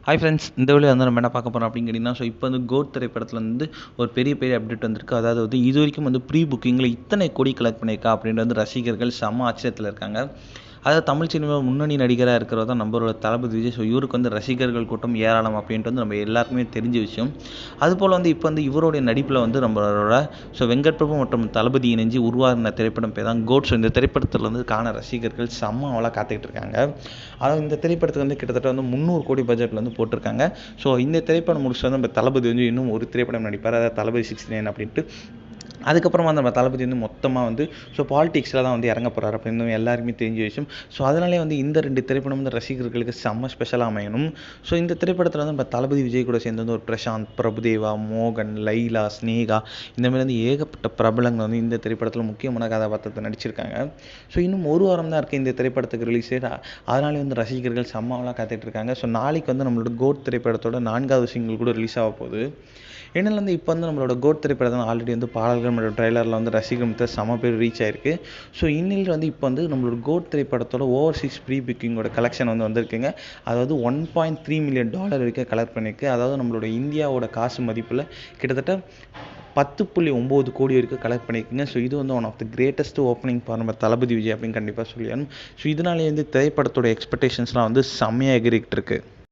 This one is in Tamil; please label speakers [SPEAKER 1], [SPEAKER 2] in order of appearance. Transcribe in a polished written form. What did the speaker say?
[SPEAKER 1] ஹாய் ஃப்ரெண்ட்ஸ், இந்த வீடியோ வந்து நம்ம என்ன பார்க்க போகிறோம் அப்படின்னு கேட்டிங்கன்னா, இப்போ வந்து கோட் திரைப்படத்தில் வந்து ஒரு பெரிய அப்டேட் வந்திருக்கு. அதாவது வந்து இது வரைக்கும் வந்து ப்ரீ புக்கிங்கில் இத்தனை கோடி கலெக்ட் பண்ணியிருக்கா அப்படின்ட்டு வந்து ரசிகர்கள் செம்ம ஆச்சரியத்தில் இருக்காங்க. அதாவது தமிழ் சினிமா முன்னணி நடிகராக இருக்கிறது தான் நம்மளோட தளபதி விஜய். ஸோ இவருக்கு வந்து ரசிகர்கள் கூட்டம் ஏராளம் அப்படின்ட்டு வந்து நம்ம எல்லாருக்குமே தெரிஞ்ச விஷயம். அதுபோல் வந்து இப்போ வந்து இவருடைய நடிப்பில் வந்து நம்மளோட வெங்கட் பிரபு மற்றும் தளபதி இணைஞ்சு உருவாகின திரைப்படம் பேர் தான் கோட். ஸோ இந்த திரைப்படத்தில் வந்து காண ரசிகர்கள் செம்ம அவளாக காத்துக்கிட்டு இருக்காங்க. அதாவது இந்த திரைப்படத்துக்கு வந்து கிட்டத்தட்ட வந்து 300 கோடி பட்ஜெட்டில் வந்து போட்டிருக்காங்க. ஸோ இந்த திரைப்படம் முடிச்சு வந்து நம்ம தளபதி வந்து இன்னும் ஒரு திரைப்படம் நடிப்பார், அதாவது தளபதி 69 அப்படின்ட்டு. அதுக்கப்புறமா நம்ம தளபதி வந்து மொத்தமாக வந்து பாலிடிக்ஸில் தான் வந்து இறங்க போகிறார் அப்படின்னு எல்லாருக்குமே தெரிஞ்ச விஷயம். ஸோ அதனாலே வந்து இந்த 2 திரைப்படம் வந்து ரசிகர்களுக்கு செம்ம ஸ்பெஷலாக அமையணும். ஸோ இந்த திரைப்படத்தில் வந்து நம்ம தளபதி விஜய் கூட சேர்ந்து வந்து ஒரு பிரசாந்த், பிரபுதேவா, மோகன், லைலா, ஸ்னேகா இந்தமாதிரி வந்து ஏகப்பட்ட பிரபலங்கள் வந்து இந்த திரைப்படத்தில் முக்கியமான கதாபாத்திரத்தை நடிச்சிருக்காங்க. ஸோ இன்னும் ஒரு வாரம் தான் இருக்குது இந்த திரைப்படத்துக்கு ரிலீஸ் டேட். அதனாலே வந்து ரசிகர்கள் செம்மவெல்லாம் காத்துட்டு இருக்காங்க. ஸோ நாளைக்கு வந்து நம்மளோட கோட் திரைப்படத்தோட 4வது சிங்கிள் கூட ரிலீஸ் ஆக போகுது. ஏன்னா வந்து இப்போ வந்து நம்மளோட கோட் திரைப்படம் ஆல்ரெடி வந்து பாடல்கள் மற்றும் ட்ரெய்லரில் வந்து ரசிகர் மொத்தம் செம பேர் ரீச் ஆயிருக்கு. ஸோ இன்னில் வந்து இப்போ வந்து நம்மளோட கோட் திரைப்படத்தோட ஓவர்சீஸ் ப்ரீ புக்கிங்கோட கலெக்ஷன் வந்து வந்திருக்குங்க. அதாவது $1.3 மில்லியன் வரைக்கும் கலெக்ட் பண்ணியிருக்கு. அதாவது நம்மளோட இந்தியாவோட காசு மதிப்பில் கிட்டத்தட்ட 10.9 கோடி வரைக்கும் கலெக்ட் பண்ணியிருக்குங்க. ஸோ இது வந்து one of the greatest opening for நம்ம தளபதி விஜய் அப்படின்னு கண்டிப்பாக சொல்லிடணும். ஸோ இதனாலே வந்து திரைப்படத்தோட எக்ஸ்பெக்டேஷன்ஸ்லாம் வந்து செம்மையாக எகிரிக்கிட்டு இருக்கு.